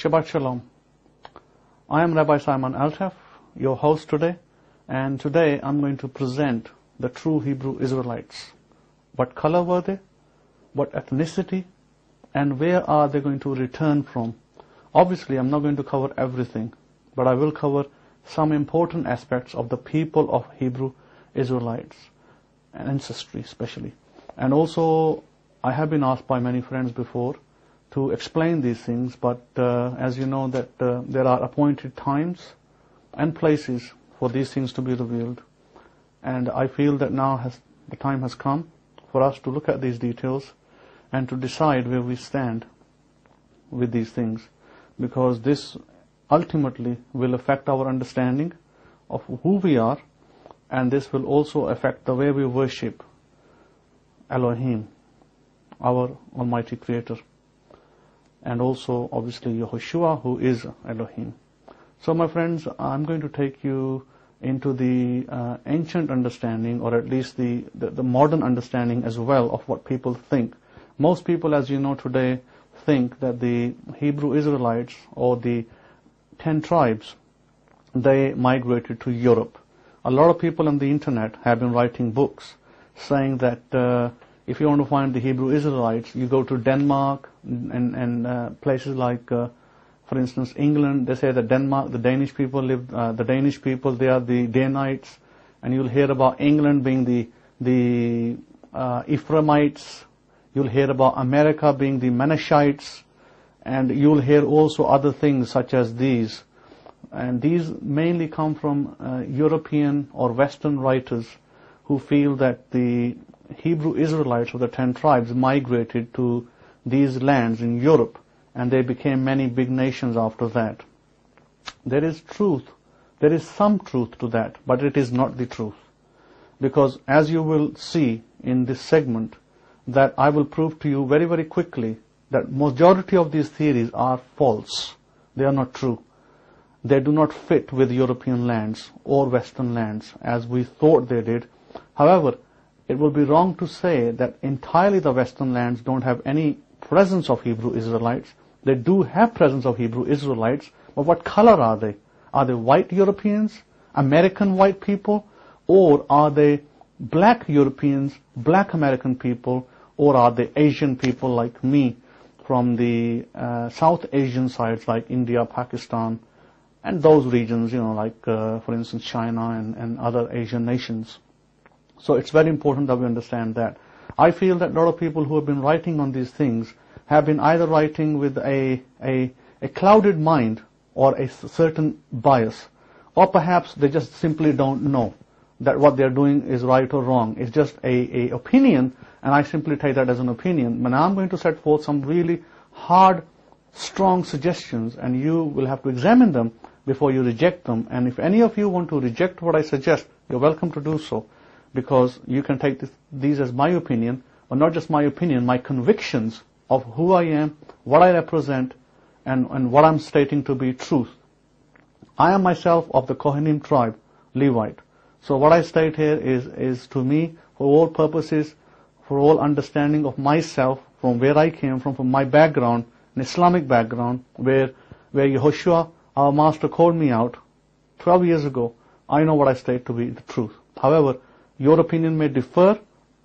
Shabbat Shalom. I am Rabbi Simon Altaf, your host today, and today I'm going to present the true Hebrew Israelites. What color were they? What ethnicity? And where are they going to return from? Obviously, I'm not going to cover everything, but I will cover some important aspects of the people of Hebrew Israelites, and ancestry especially. And also, I have been asked by many friends before to explain these things, but as you know that there are appointed times and places for these things to be revealed. And I feel that now the time has come for us to look at these details and to decide where we stand with these things, because this ultimately will affect our understanding of who we are, and this will also affect the way we worship Elohim, our Almighty Creator, and also obviously Yehoshua, who is Elohim. So my friends, I'm going to take you into the ancient understanding, or at least the modern understanding as well, of what people think. Most people, as you know today, think that the Hebrew Israelites, or the 10 tribes, they migrated to Europe. A lot of people on the internet have been writing books saying that if you want to find the Hebrew Israelites, you go to Denmark and places like, for instance, England. They say that Denmark, the Danish people live. The Danish people, they are the Danites, and you'll hear about England being the Ephraimites. You'll hear about America being the Menashites, and you'll hear also other things such as these. And these mainly come from European or Western writers who feel that the Hebrew Israelites of the 10 tribes migrated to these lands in Europe, and they became many big nations after that. There is truth. There is some truth to that, but it is not the truth. Because as you will see in this segment, that I will prove to you very, very quickly that majority of these theories are false. They are not true. They do not fit with European lands or Western lands as we thought they did. However, it will be wrong to say that entirely the Western lands don't have any presence of Hebrew Israelites. They do have presence of Hebrew Israelites, but what color are they? Are they white Europeans, American white people, or are they black Europeans, black American people, or are they Asian people like me from the South Asian sides like India, Pakistan, and those regions, like for instance China and other Asian nations. So it's very important that we understand that. I feel that a lot of people who have been writing on these things have been either writing with a clouded mind or a certain bias, or perhaps they just simply don't know that what they're doing is right or wrong. It's just a opinion, and I simply take that as an opinion. But now I'm going to set forth some really hard, strong suggestions, and you will have to examine them before you reject them. And if any of you want to reject what I suggest, you're welcome to do so, because you can take these as my opinion, or not just my opinion, my convictions of who I am, what I represent, and what I'm stating to be truth. I am myself of the Kohanim tribe, Levite. So what I state here is to me, for all purposes, for all understanding of myself, from where I came from my background, an Islamic background, where Yehoshua, our master, called me out 12 years ago. I know what I state to be the truth. However, your opinion may differ.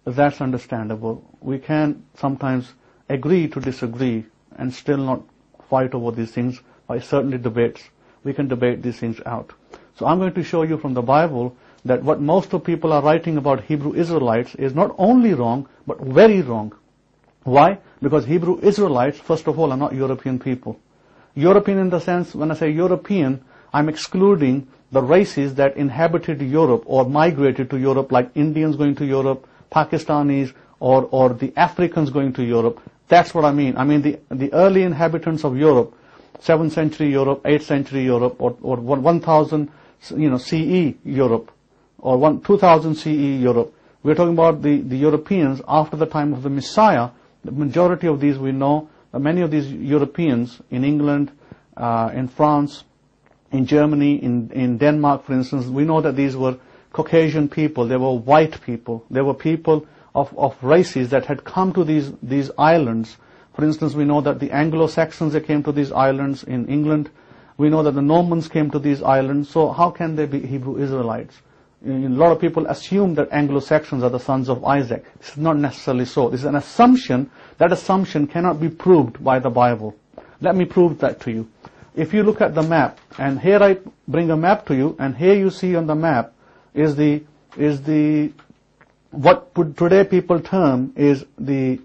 That's understandable. We can sometimes agree to disagree and still not fight over these things by certainly debates. We can debate these things out. So I'm going to show you from the Bible that what most of people are writing about Hebrew Israelites is not only wrong, but very wrong. Why? Because Hebrew Israelites, first of all, are not European people. European in the sense, when I say European, I'm excluding the races that inhabited Europe or migrated to Europe, like Indians going to Europe, Pakistanis, or the Africans going to Europe. That's what I mean. I mean the early inhabitants of Europe, 7th century Europe, 8th century Europe, or 1000 CE Europe, or 2000 CE Europe. We're talking about the Europeans after the time of the Messiah. The majority of these we know, many of these Europeans in England, in France, in Germany, in Denmark, for instance, we know that these were Caucasian people. They were white people. They were people of races that had come to these islands For instance, we know that the Anglo-Saxons, they came to these islands in England. We know that the Normans came to these islands. So how can they be Hebrew Israelites? A lot of people assume that Anglo-Saxons are the sons of Isaac. This is not necessarily so. This is an assumption. That assumption cannot be proved by the Bible. Let me prove that to you. If you look at the map, and here I bring a map to you, and here you see on the map is what today people term is the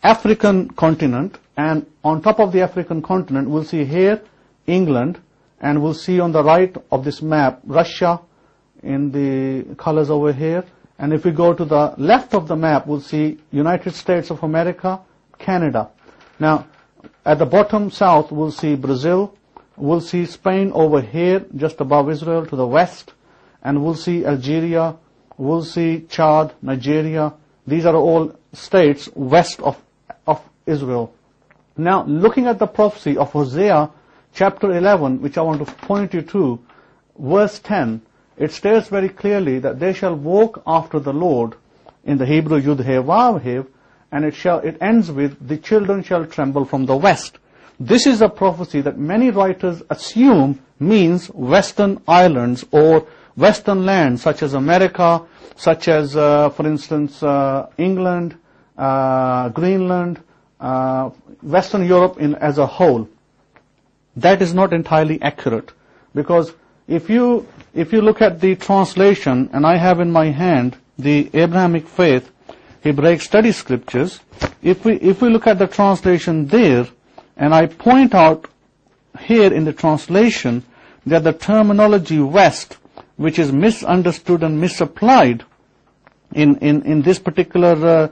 African continent, and on top of the African continent we'll see here England, and we'll see on the right of this map Russia in the colors over here, and if we go to the left of the map we'll see United States of America, Canada. Now at the bottom south we'll see Brazil, we'll see Spain over here just above Israel to the west, and we'll see Algeria, we'll see Chad, Nigeria. These are all states west of Israel. Now looking at the prophecy of Hosea chapter 11, which I want to point you to, verse 10, it states very clearly that they shall walk after the Lord, in the Hebrew Yud He Vav He, and it ends with, the children shall tremble from the west. This is a prophecy that many writers assume means Western islands or Western lands, such as America, such as, for instance, England, Greenland, Western Europe as a whole. That is not entirely accurate, because if you look at the translation, and I have in my hand the Abrahamic Faith Hebraic Study Scriptures, if we look at the translation there, and I point out here in the translation that the terminology West, which is misunderstood and misapplied in this particular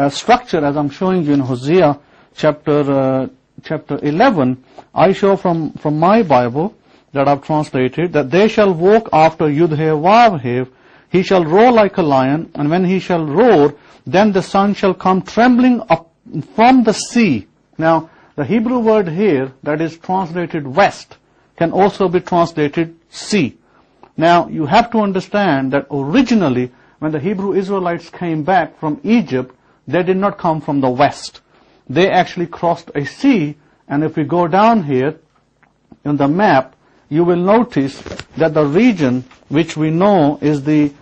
structure, as I'm showing you in Hosea chapter 11, I show from my Bible that I've translated that they shall walk after Yud He Vav He shall roar like a lion, and when he shall roar, then the sun shall come trembling up from the sea. Now, the Hebrew word here that is translated west can also be translated sea. Now, you have to understand that originally, when the Hebrew Israelites came back from Egypt, they did not come from the west. They actually crossed a sea, and if we go down here in the map, you will notice that the region which we know is the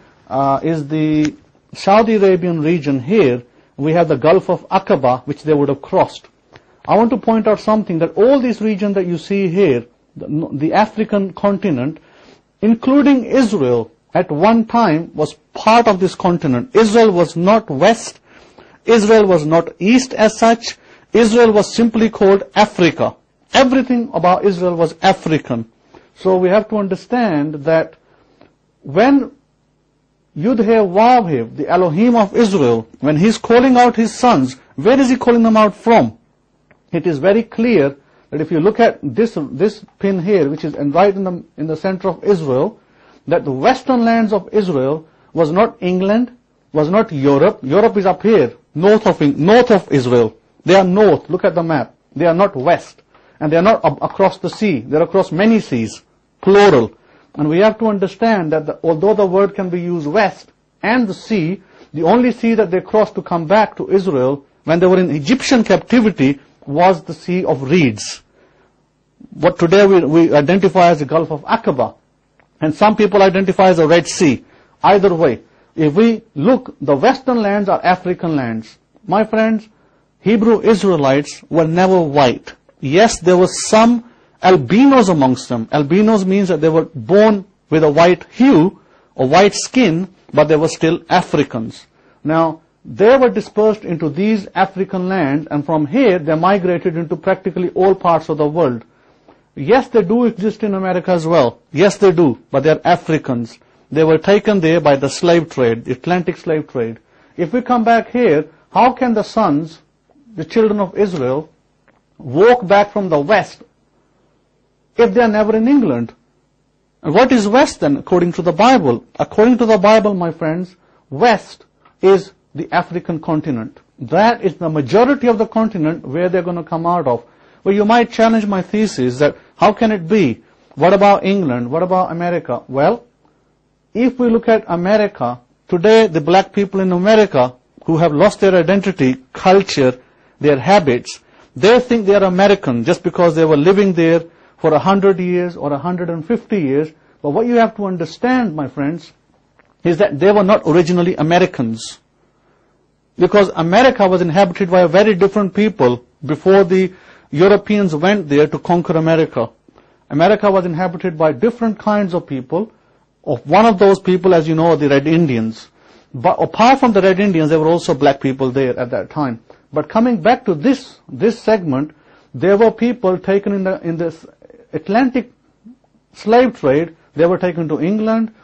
Saudi Arabian region here, we have the Gulf of Aqaba, which they would have crossed. I want to point out something, that all these regions that you see here, the African continent, including Israel, at one time was part of this continent. Israel was not west, Israel was not east as such, Israel was simply called Africa. Everything about Israel was African. So we have to understand that when Yud He Vav He, the Elohim of Israel, when he's calling out his sons, where is he calling them out from? It is very clear that if you look at this pin here, which is right in the center of Israel, that the western lands of Israel was not England, was not Europe. Europe is up here, north of Israel. They are north. Look at the map. They are not west. And they are not across the sea. They are across many seas, plural. And we have to understand that although the word can be used west and the sea, the only sea that they crossed to come back to Israel when they were in Egyptian captivity was the Sea of Reeds. What today we identify as the Gulf of Aqaba. And some people identify as the Red Sea. Either way, if we look, the western lands are African lands. My friends, Hebrew Israelites were never white. Yes, there was some albinos amongst them. Albinos means that they were born with a white hue or white skin, but they were still Africans. Now, they were dispersed into these African lands, and from here they migrated into practically all parts of the world. Yes, they do exist in America as well. Yes, they do, but they are Africans. They were taken there by the slave trade, the Atlantic slave trade. If we come back here, how can the sons, the children of Israel, walk back from the west if they are never in England? And what is west then, according to the Bible? According to the Bible, my friends, west is the African continent. That is the majority of the continent where they're going to come out of. Well, you might challenge my thesis that how can it be? What about England? What about America? Well, if we look at America, today the black people in America who have lost their identity, culture, their habits, They think they are American just because they were living there for 100 years or 150 years. But what you have to understand, my friends, is that they were not originally Americans. Because America was inhabited by a very different people before the Europeans went there to conquer America. America was inhabited by different kinds of people. One of those people, as you know, are the Red Indians. But apart from the Red Indians, there were also black people there at that time. But coming back to this segment, there were people taken in this Atlantic slave trade. They were taken to England,